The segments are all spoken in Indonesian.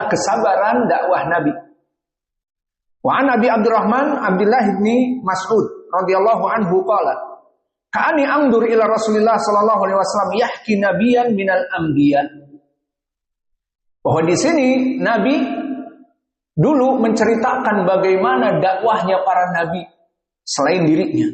kesabaran dakwah Nabi. Wa an Abi Abdurrahman Abdullah bin Mas'ud radhiyallahu anhu qala ka'ani anzur ila Rasulillah sallallahu alaihi wasallam yahki nabiyan minal anbiya. Bahwa di sini Nabi dulu menceritakan bagaimana dakwahnya para nabi selain dirinya.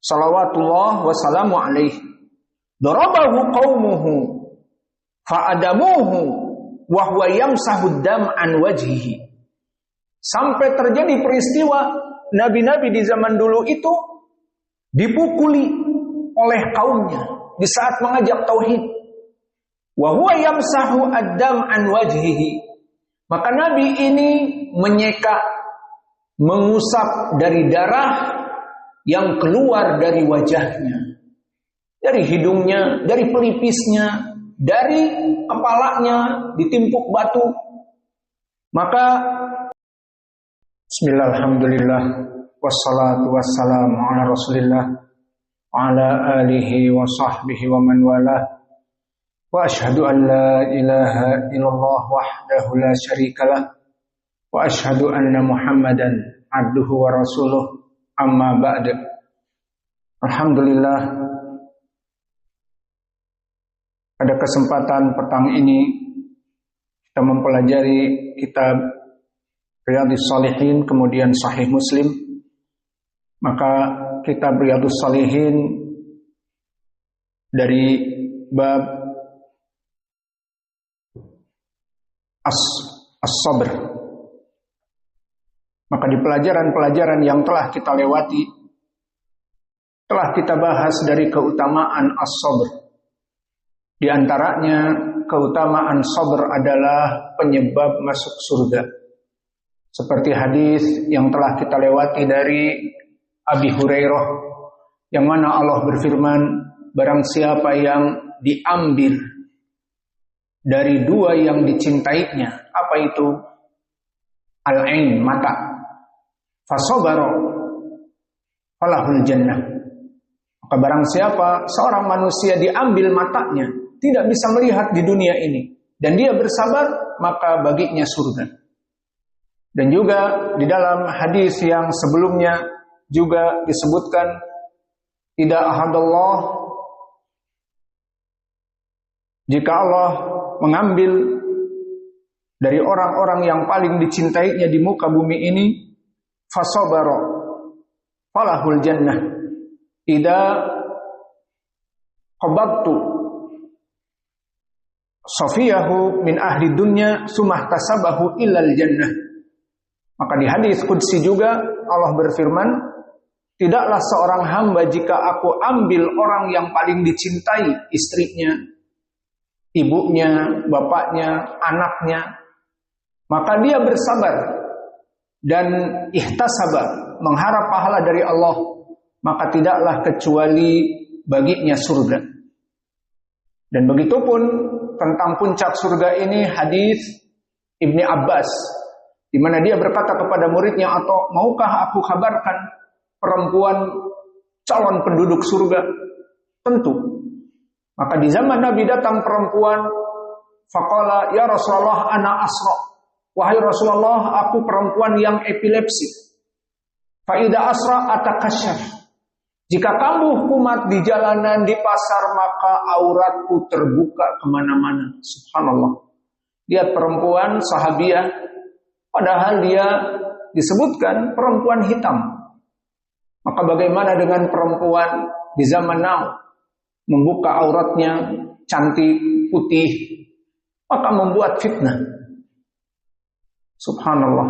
Shalawatullah wassalamu alaihi. Darabahu qaumuhu fa'adamuhu wa huwa yamsahu dam an wajhihi. Sampai terjadi peristiwa nabi-nabi di zaman dulu itu dipukuli oleh kaumnya di saat mengajak tauhid. Wa huwa yamsahu ad-dam an wajhihi. Maka nabi ini menyeka, mengusap dari darah yang keluar dari wajahnya, dari hidungnya, dari pelipisnya, dari kepalanya ditimpuk batu. Maka bismillah, alhamdulillah, wassalatu wassalamu ala rasulillah wa ala alihi wa sahbihi wa man walah. Wa ashhadu an la ilaha illallah wahdahu la syarikalah wa ashhadu anna muhammadan abduhu wa rasuluh, amma ba'd. Alhamdulillah, pada kesempatan petang ini kita mempelajari kitab Riyadhus Shalihin, kemudian Sahih Muslim. Maka kitab Riyadhus Shalihin dari bab As-Sabr. Maka di pelajaran-pelajaran yang telah kita lewati, telah kita bahas dari keutamaan As-Sabr. Di antaranya keutamaan sabr adalah penyebab masuk surga. Seperti hadis yang telah kita lewati dari Abi Hurairah, yang mana Allah berfirman, barang siapa yang diambil dari dua yang dicintainya, apa itu? Al-ain, mata. Fasabara falahul jannah. Maka barang siapa seorang manusia diambil matanya, tidak bisa melihat di dunia ini, dan dia bersabar, maka baginya surga. Dan juga di dalam hadis yang sebelumnya juga disebutkan, tidak ahadallah, jika Allah mengambil dari orang-orang yang paling dicintainya di muka bumi ini, fasabara falahul jannah. Idza qabadtu safiyahu min ahli dunya sumah tasabahu illal jannah. Maka di hadis qudsi juga Allah berfirman, tidaklah seorang hamba jika aku ambil orang yang paling dicintai, istrinya, ibunya, bapaknya, anaknya, maka dia bersabar dan ihtasaba, mengharap pahala dari Allah, maka tidaklah kecuali baginya surga. Dan begitupun tentang puncak surga ini hadis Ibni Abbas, di mana dia berkata kepada muridnya, atau maukah aku kabarkan perempuan calon penduduk surga? Tentu. Maka di zaman Nabi datang perempuan, faqala ya Rasulullah ana asra. Wahai Rasulullah, aku perempuan yang epilepsi. Fa idza asra atakasyaf. Jika kambuh kumat di jalanan, di pasar, maka auratku terbuka kemana-mana. Subhanallah. Lihat perempuan sahabiah, padahal dia disebutkan perempuan hitam. Maka bagaimana dengan perempuan di zaman now? Membuka auratnya, cantik, putih, maka membuat fitnah. Subhanallah.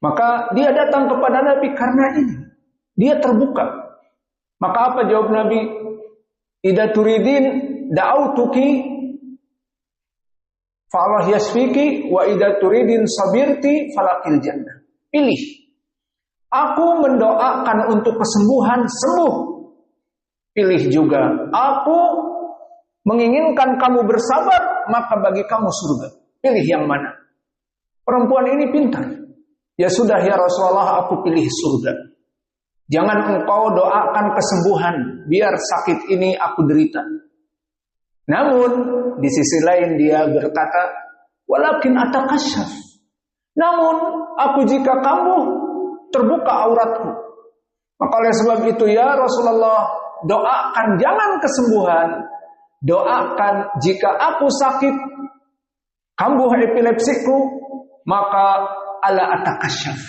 Maka dia datang kepada Nabi karena ini. Dia terbuka. Maka apa jawab Nabi? Idza turidin da'autuki fa Allah yasfiki wa idza turidin sabirti falakil jannah. Pilih. Aku mendoakan untuk kesembuhan, sembuh. Pilih juga, aku menginginkan kamu bersabar, maka bagi kamu surga. Pilih yang mana? Perempuan ini pintar. Ya sudah ya Rasulullah, aku pilih surga. Jangan engkau doakan kesembuhan, biar sakit ini aku derita. Namun di sisi lain dia berkata, walakin atakasyaf. Namun aku jika kambuh terbuka auratku. Maka oleh sebab itu ya Rasulullah, doakan jangan kesembuhan, doakan jika aku sakit kambuh epilepsiku, maka ala atakasyaf,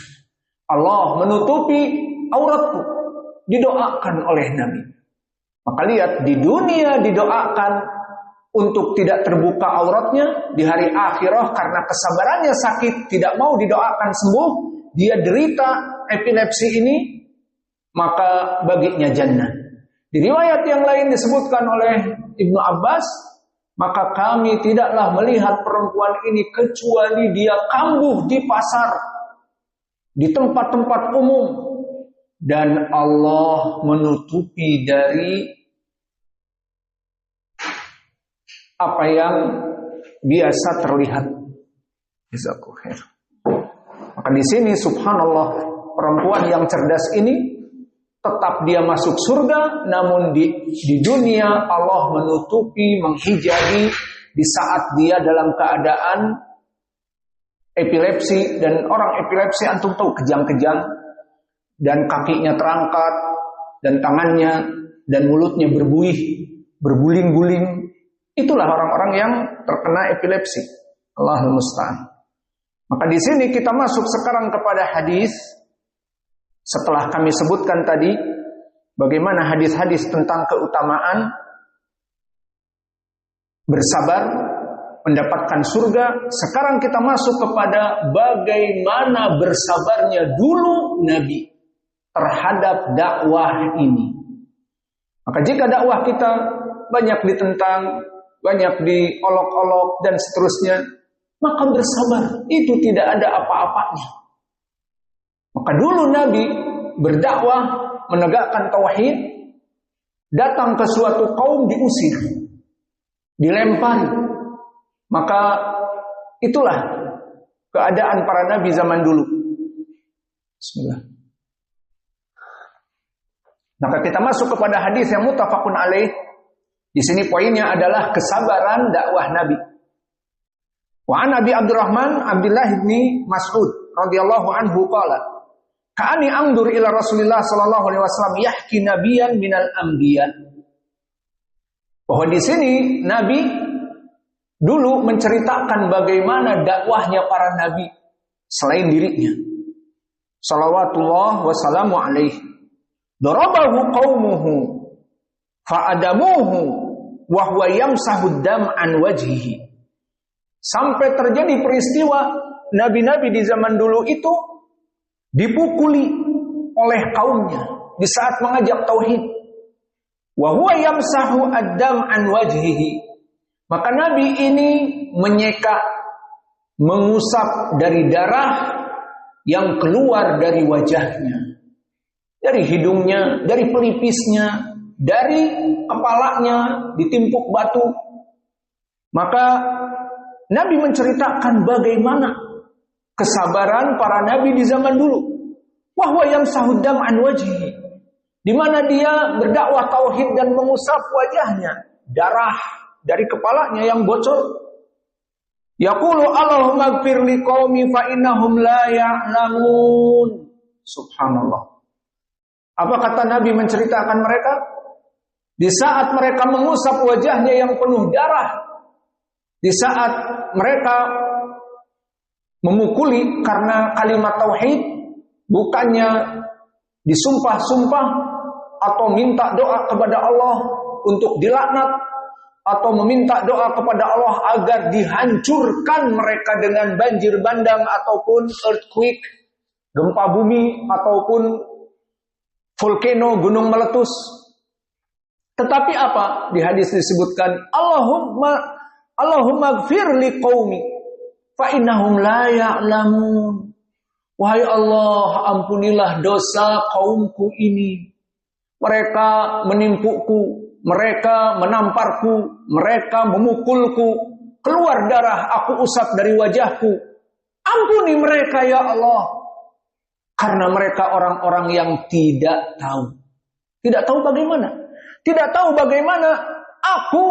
Allah menutupi auratku. Didoakan oleh Nabi. Maka lihat, di dunia didoakan untuk tidak terbuka auratnya, di hari akhirah karena kesabarannya sakit, tidak mau didoakan sembuh, dia derita epilepsi ini, maka baginya jannah. Di riwayat yang lain disebutkan oleh Ibnu Abbas, maka kami tidaklah melihat perempuan ini kecuali dia kambuh di pasar, di tempat-tempat umum, dan Allah menutupi dari apa yang biasa terlihat. Jazakallahu. Maka di sini subhanallah, perempuan yang cerdas ini tetap dia masuk surga, namun di dunia Allah menutupi, menghijabi di saat dia dalam keadaan epilepsi. Dan orang epilepsi antum tahu kejang-kejang, dan kakinya terangkat, dan tangannya dan mulutnya berbuih, berguling-guling. Itulah orang-orang yang terkena epilepsi. Allahul musta'an. Maka di sini kita masuk sekarang kepada hadis. Setelah kami sebutkan tadi bagaimana hadis-hadis tentang keutamaan bersabar, mendapatkan surga, sekarang kita masuk kepada bagaimana bersabarnya dulu Nabi terhadap dakwah ini. Maka jika dakwah kita banyak ditentang, banyak diolok-olok dan seterusnya, maka bersabar itu tidak ada apa-apanya. Maka dulu Nabi berdakwah, menegakkan tauhid, datang ke suatu kaum diusir, dilempari. Maka itulah keadaan para nabi zaman dulu. Bismillah. Maka kita masuk kepada hadis yang muttafaqun alaih. Di sini poinnya adalah kesabaran dakwah Nabi. Wa an Abi Abdurrahman Abdullah bin Mas'ud radhiyallahu anhu qala, ka'ani angdur ila Rasulillah sallallahu alaihi wasallam yahki nabiyan minal anbiya. Bahwa di sini Nabi dulu menceritakan bagaimana dakwahnya para nabi selain dirinya. Shalawatullah wassalamu alaihi. Darabahu qaumuhu fa'adamuhu wa huwa yamsahu dam an wajhihi. Sampai terjadi peristiwa nabi-nabi di zaman dulu itu dipukuli oleh kaumnya di saat mengajak tauhid. Wa huwa yamsahu ad-dam an wajhihi. Maka Nabi ini menyeka, mengusap dari darah yang keluar dari wajahnya, dari hidungnya, dari pelipisnya, dari kepalanya ditimpuk batu. Maka Nabi menceritakan bagaimana kesabaran para nabi di zaman dulu. Wa huwa yamsahu dam an wajhihi, di mana dia berdakwah tauhid dan mengusap wajahnya, darah dari kepalanya yang bocor. Yaqulu Allahumma ighfir liqaumi fa innahum la ya'lamun. Subhanallah. Apa kata Nabi menceritakan mereka? Di saat mereka mengusap wajahnya yang penuh darah, di saat mereka memukuli karena kalimat tauhid, bukannya disumpah-sumpah atau minta doa kepada Allah untuk dilaknat, atau meminta doa kepada Allah agar dihancurkan mereka dengan banjir bandang ataupun earthquake, gempa bumi ataupun volcano, gunung meletus. Tetapi apa? Di hadis disebutkan Allahumma ighfir liqaumi fa innahum la ya'lamun. Wahai Allah, ampunilah dosa kaumku ini. Mereka menimpukku, mereka menamparku, mereka memukulku, keluar darah, aku usap dari wajahku. Ampuni mereka ya Allah. Karena mereka orang-orang yang tidak tahu. Tidak tahu bagaimana. Tidak tahu bagaimana aku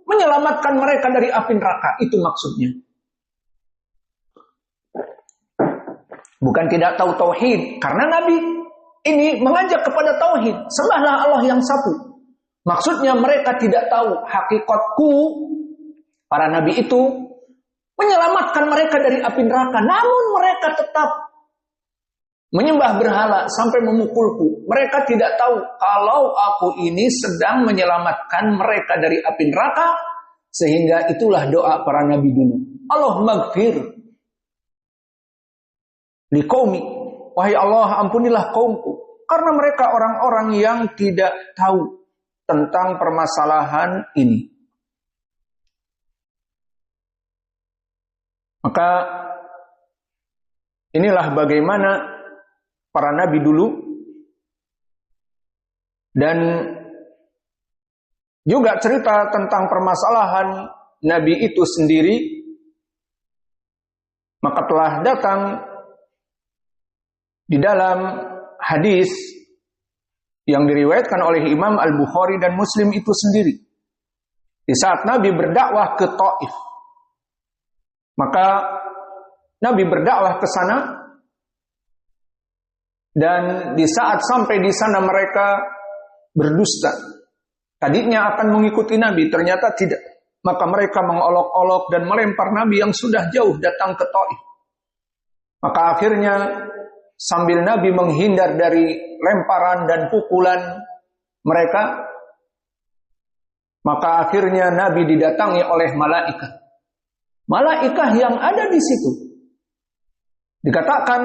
menyelamatkan mereka dari api neraka. Itu maksudnya. Bukan tidak tahu tauhid, karena Nabi ini mengajak kepada tauhid. Sembahlah Allah yang satu. Maksudnya mereka tidak tahu hakikatku. Para nabi itu menyelamatkan mereka dari api neraka, namun mereka tetap menyembah berhala sampai memukulku. Mereka tidak tahu kalau aku ini sedang menyelamatkan mereka dari api neraka, sehingga itulah doa para nabi dulu. Allahumma gfir li qaumi, wahai Allah ampunilah kaumku, karena mereka orang-orang yang tidak tahu tentang permasalahan ini. Maka inilah bagaimana para nabi dulu, dan juga cerita tentang permasalahan nabi itu sendiri. Maka telah datang di dalam hadis yang diriwayatkan oleh Imam Al-Bukhari dan Muslim itu sendiri. Di saat Nabi berdakwah ke Taif, maka Nabi berdakwah ke sana, dan di saat sampai di sana mereka berdusta. Tadinya akan mengikuti Nabi, ternyata tidak. Maka mereka mengolok-olok dan melempar Nabi yang sudah jauh datang ke Taif. Maka akhirnya sambil Nabi menghindar dari lemparan dan pukulan mereka, maka akhirnya Nabi didatangi oleh malaikat. Malaikat yang ada di situ, dikatakan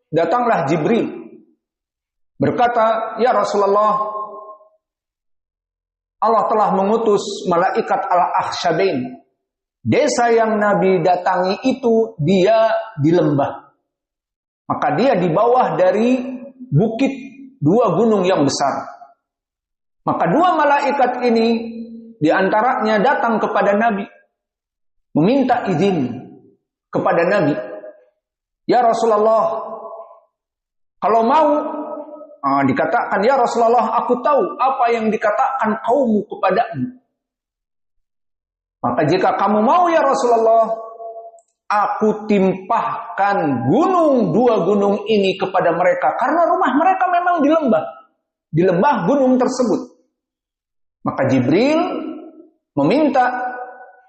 datanglah Jibril, berkata, "Ya Rasulullah, Allah telah mengutus malaikat Al-Akhsyabain. Desa yang Nabi datangi itu dia di lembah. Maka dia di bawah dari bukit dua gunung yang besar. Maka dua malaikat ini diantaranya datang kepada Nabi, meminta izin kepada Nabi. Ya Rasulullah, kalau mau, dikatakan, ya Rasulullah, aku tahu apa yang dikatakan kaummu kepadamu. Maka jika kamu mau ya Rasulullah, aku timpahkan dua gunung ini kepada mereka, karena rumah mereka memang di lembah gunung tersebut. Maka Jibril meminta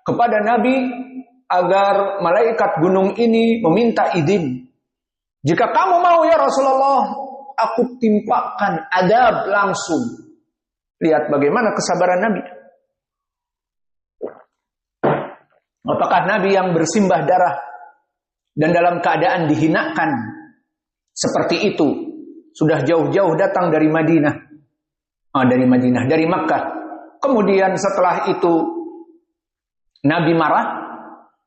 kepada Nabi agar malaikat gunung ini meminta izin. Jika kamu mau ya Rasulullah, aku timpakan adab langsung. Lihat bagaimana kesabaran Nabi. Apakah Nabi yang bersimbah darah dan dalam keadaan dihinakan seperti itu sudah jauh-jauh datang dari Madinah, dari Makkah. Kemudian setelah itu Nabi marah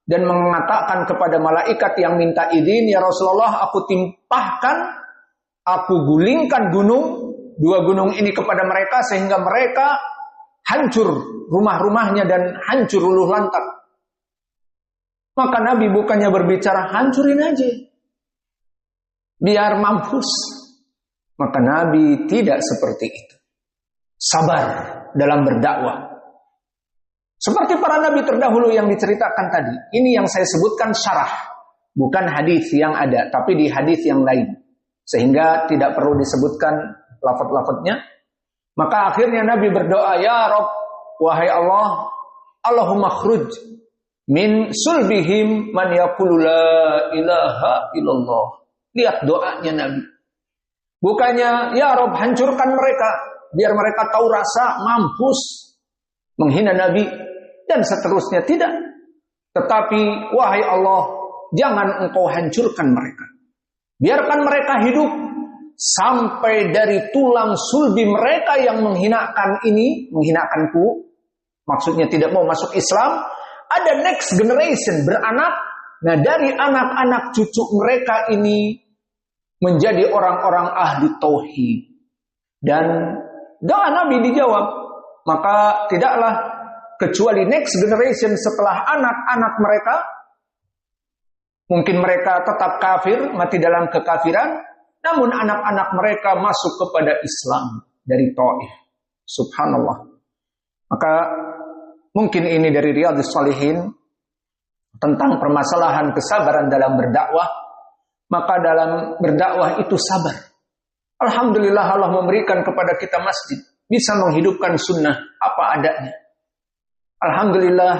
dan mengatakan kepada malaikat yang minta izin, ya Rasulullah, aku timpahkan, aku gulingkan dua gunung ini kepada mereka sehingga mereka hancur rumah-rumahnya dan hancur luluh lantak. Maka Nabi bukannya berbicara hancurin aja, biar mampus. Maka Nabi tidak seperti itu. Sabar dalam berdakwah. Seperti para Nabi terdahulu yang diceritakan tadi. Ini yang saya sebutkan syarah. Bukan hadis yang ada, tapi di hadis yang lain. Sehingga tidak perlu disebutkan lafaz-lafaznya. Maka akhirnya Nabi berdoa, ya Rabb, wahai Allah, Allahumma khruj min sulbihim man yaqulu la ilaha illallah. Lihat doanya Nabi. Bukannya ya Rabb hancurkan mereka biar mereka tahu rasa mampus menghina Nabi dan seterusnya, tidak. Tetapi wahai Allah, jangan engkau hancurkan mereka. Biarkan mereka hidup sampai dari tulang sulbi mereka yang menghinakanku, maksudnya tidak mau masuk Islam. Ada next generation beranak. Nah, dari anak-anak cucu mereka ini menjadi orang-orang ahli tauhid. Dan doa Nabi dijawab. Maka tidaklah kecuali next generation setelah anak-anak mereka, mungkin mereka tetap kafir, mati dalam kekafiran, namun anak-anak mereka masuk kepada Islam dari Taif. Subhanallah. Maka mungkin ini dari Riyadhus Shalihin tentang permasalahan kesabaran dalam berdakwah. maka dalam berdakwah itu sabar. Alhamdulillah Allah memberikan kepada kita masjid, bisa menghidupkan sunnah apa adanya. Alhamdulillah,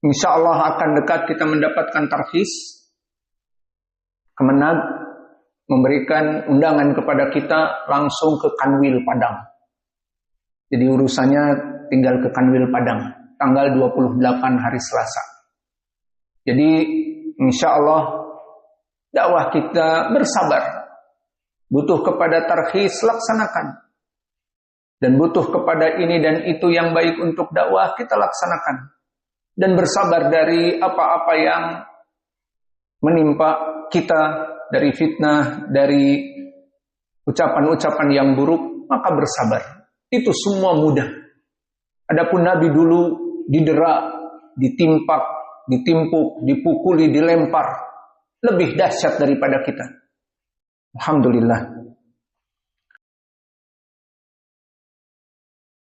insya Allah akan dekat kita mendapatkan tarhis. Kemenag memberikan undangan kepada kita langsung ke Kanwil Padang. Jadi urusannya tinggal ke Kanwil Padang, tanggal 28 hari Selasa. Jadi insya Allah dakwah kita bersabar. Butuh kepada tarhis, laksanakan. Dan butuh kepada ini dan itu yang baik untuk dakwah, kita laksanakan. Dan bersabar dari apa-apa yang menimpa kita, dari fitnah, dari ucapan-ucapan yang buruk, maka bersabar. Itu semua mudah. Adapun Nabi dulu didera, ditimpak, ditimpuk, dipukuli, dilempar. Lebih dahsyat daripada kita. Alhamdulillah.